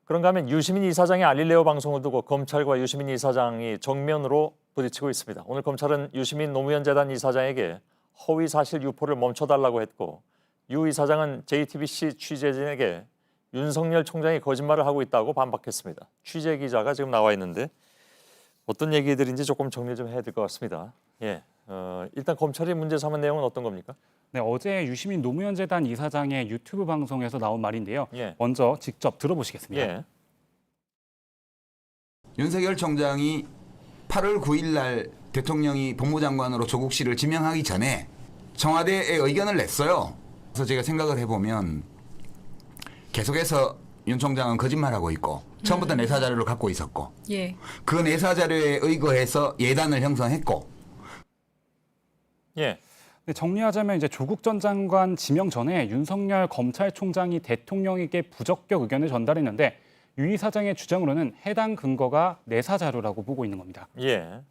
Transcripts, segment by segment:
그런가 하면 유시민 이사장의 알릴레오 방송을 두고 검찰과 유시민 이사장이 정면으로 부딪히고 있습니다. 오늘 검찰은 유시민 노무현 재단 이사장에게 허위 사실 유포를 멈춰달라고 했고 유 이사장은 JTBC 취재진에게 윤석열 총장이 거짓말을 하고 있다고 반박했습니다. 취재 기자가 지금 나와 있는데 어떤 얘기들인지 조금 정리 좀 해야 될 것 같습니다. 일단 검찰이 문제 삼은 내용은 어떤 겁니까? 네, 어제 유시민 노무현 재단 이사장의 유튜브 방송에서 나온 말인데요. 예. 먼저 직접 들어보시겠습니다. 예. 윤석열 총장이 8월 9일 날 대통령이 법무장관으로 조국 씨를 지명하기 전에 청와대에 의견을 냈어요. 그래서 제가 생각을 해보면 계속해서 윤 총장은 거짓말하고 있고 처음부터 내사 자료를 갖고 있었고 예. 그 내사 자료에 의거해서 예단을 형성했고 예. 네, 정리하자면 이제 조국 전 장관 지명 전에 윤석열 검찰총장이 대통령에게 부적격 의견을 전달했는데 유 이사장의 주장으로는 해당 근거가 내사 자료라고 보고 있는 겁니다. 예.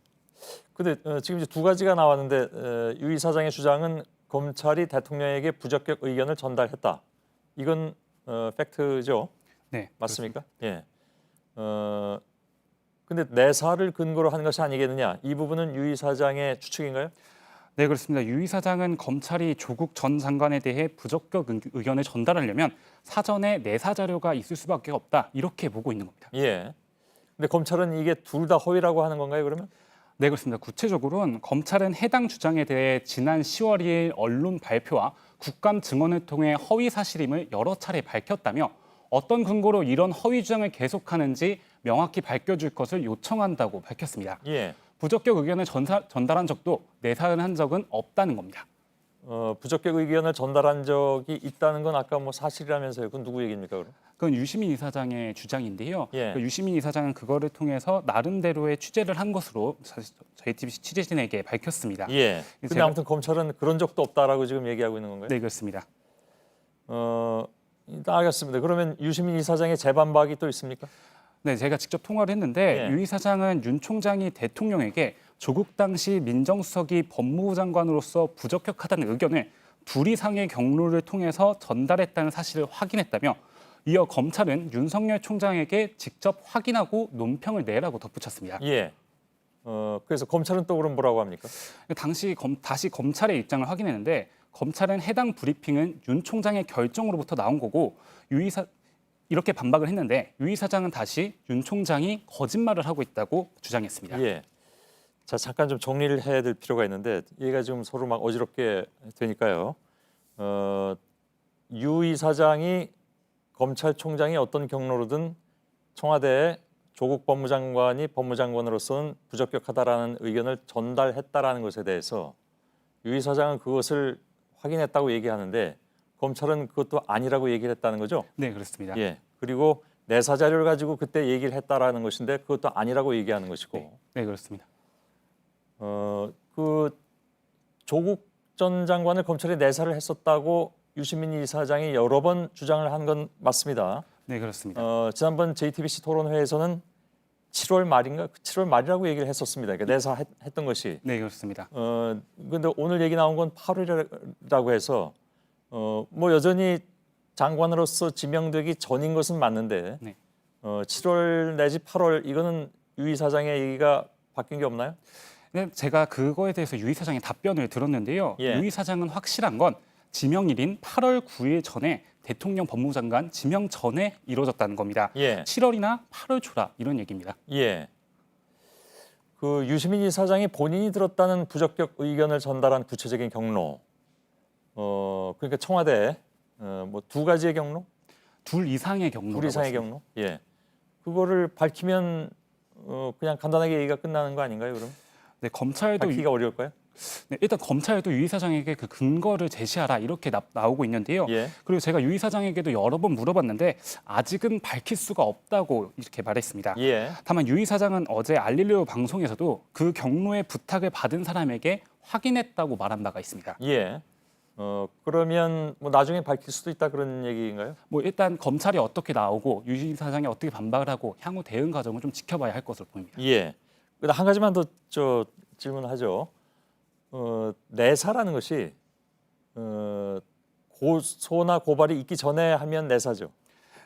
근데 지금 이제 두 가지가 나왔는데 유 이사장의 주장은 검찰이 대통령에게 부적격 의견을 전달했다. 이건 팩트죠? 네, 맞습니까? 예. 근데 내사를 근거로 한 것이 아니겠느냐? 이 부분은 유 이사장의 추측인가요? 네, 그렇습니다. 유 이사장은 검찰이 조국 전 장관에 대해 부적격 의견을 전달하려면 사전에 내사 자료가 있을 수밖에 없다. 이렇게 보고 있는 겁니다. 예. 근데 검찰은 이게 둘 다 허위라고 하는 건가요, 그러면? 네, 그렇습니다. 구체적으로는 검찰은 해당 주장에 대해 지난 10월 2일 언론 발표와 국감 증언을 통해 허위 사실임을 여러 차례 밝혔다며 어떤 근거로 이런 허위 주장을 계속하는지 명확히 밝혀줄 것을 요청한다고 밝혔습니다. 예. 부적격 의견을 전달한 적도 내사를 한 적은 없다는 겁니다. 부적격 의견을 전달한 적이 있다는 건 아까 뭐 사실이라면서요. 그건 누구 얘기입니까, 그럼? 그건 유시민 이사장의 주장인데요. 예. 그 유시민 이사장은 그거를 통해서 나름대로의 취재를 한 것으로 사실 JTBC 취재진에게 밝혔습니다. 예. 근데 아무튼 검찰은 그런 적도 없다라고 지금 얘기하고 있는 건가요? 네, 그렇습니다. 일단 알겠습니다. 그러면 유시민 이사장의 재반박이 또 있습니까? 네, 제가 직접 통화를 했는데 예. 유 이사장은 윤 총장이 대통령에게 조국 당시 민정수석이 법무부 장관으로서 부적격하다는 의견을 둘 이상의 경로를 통해서 전달했다는 사실을 확인했다며 이어 검찰은 윤석열 총장에게 직접 확인하고 논평을 내라고 덧붙였습니다. 예. 그래서 검찰은 또 그럼 뭐라고 합니까? 당시 다시 검찰의 입장을 확인했는데 검찰은 해당 브리핑은 윤 총장의 결정으로부터 나온 거고 이렇게 반박을 했는데 유 이사장은 다시 윤 총장이 거짓말을 하고 있다고 주장했습니다. 예. 자, 잠깐 좀 정리를 해야 될 필요가 있는데 얘가 지금 서로 막 어지럽게 되니까요. 유 이사장이 검찰총장이 어떤 경로로든 청와대에 조국 법무장관이 법무장관으로서는 부적격하다라는 의견을 전달했다라는 것에 대해서 유 이사장은 그것을 확인했다고 얘기하는데 검찰은 그것도 아니라고 얘기를 했다는 거죠? 네, 그렇습니다. 예. 그리고 내사 자료를 가지고 그때 얘기를 했다라는 것인데 그것도 아니라고 얘기하는 것이고. 네, 그렇습니다. 그 조국 전 장관을 검찰이 내사를 했었다고 유시민 이사장이 여러 번 주장을 한 건 맞습니다. 네, 그렇습니다. 지난번 JTBC 토론회에서는 7월 말인가? 7월 말이라고 얘기를 했었습니다. 그러니까 내사했던 것이. 네, 그렇습니다. 근데 오늘 얘기 나온 건 8월이라고 해서 뭐 여전히 장관으로서 지명되기 전인 것은 맞는데 네. 7월 내지 8월 이거는 유 이사장의 얘기가 바뀐 게 없나요? 네, 제가 그거에 대해서 유 이사장의 답변을 들었는데요. 예. 유 이사장은 확실한 건 지명일인 8월 9일 전에 대통령 법무장관 지명 전에 이루어졌다는 겁니다. 예. 7월이나 8월 초라 이런 얘기입니다. 예. 그 유시민 이사장이 본인이 들었다는 부적격 의견을 전달한 구체적인 경로. 그러니까 청와대 뭐 두 가지의 경로, 둘 이상의 경로. 둘 이상의 경로. 예. 그거를 밝히면 그냥 간단하게 얘기가 끝나는 거 아닌가요? 그럼 네, 검찰도 밝히기가 어려울까요? 네, 일단 검찰도 유 이사장에게 그 근거를 제시하라 이렇게 나오고 있는데요. 예. 그리고 제가 유 이사장에게도 여러 번 물어봤는데 아직은 밝힐 수가 없다고 이렇게 말했습니다. 예. 다만 유 이사장은 어제 알릴레오 방송에서도 그 경로의 부탁을 받은 사람에게 확인했다고 말한 바가 있습니다. 예. 그러면 뭐 나중에 밝힐 수도 있다 그런 얘기인가요? 뭐 일단 검찰이 어떻게 나오고 유 이사장이 어떻게 반박을 하고 향후 대응 과정을 좀 지켜봐야 할 것으로 보입니다. 예. 한 가지만 더 질문하죠. 내사라는 것이 고소나 고발이 있기 전에 하면 내사죠.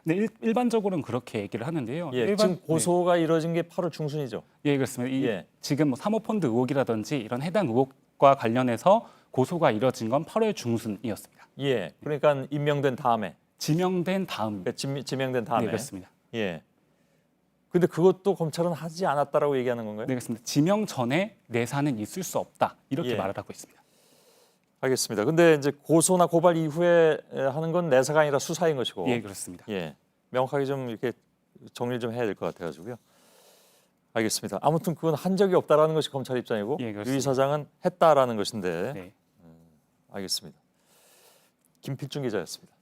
근데 일반적으로는 그렇게 얘기를 하는데요. 예, 지금 고소가 이뤄진 게 8월 중순이죠. 예, 그렇습니다. 예. 지금 뭐 사모펀드 의혹이라든지 이런 해당 의혹과 관련해서 고소가 이뤄진 건 8월 중순이었습니다. 예, 그러니까 임명된 다음에, 지명된 다음. 그러니까 지명된 다음에. 네, 그렇습니다. 예. 근데 그것도 검찰은 하지 않았다라고 얘기하는 건가요? 네, 그렇습니다. 지명 전에 내사는 있을 수 없다 이렇게 예. 말을 하고 있습니다. 알겠습니다. 근데 이제 고소나 고발 이후에 하는 건 내사가 아니라 수사인 것이고. 예, 그렇습니다. 예. 명확하게 좀 이렇게 정리를 좀 해야 될 것 같아가지고요. 알겠습니다. 아무튼 그건 한 적이 없다라는 것이 검찰 입장이고 예, 그렇습니다. 유 이사장은 했다라는 것인데. 네. 알겠습니다. 김필중 기자였습니다.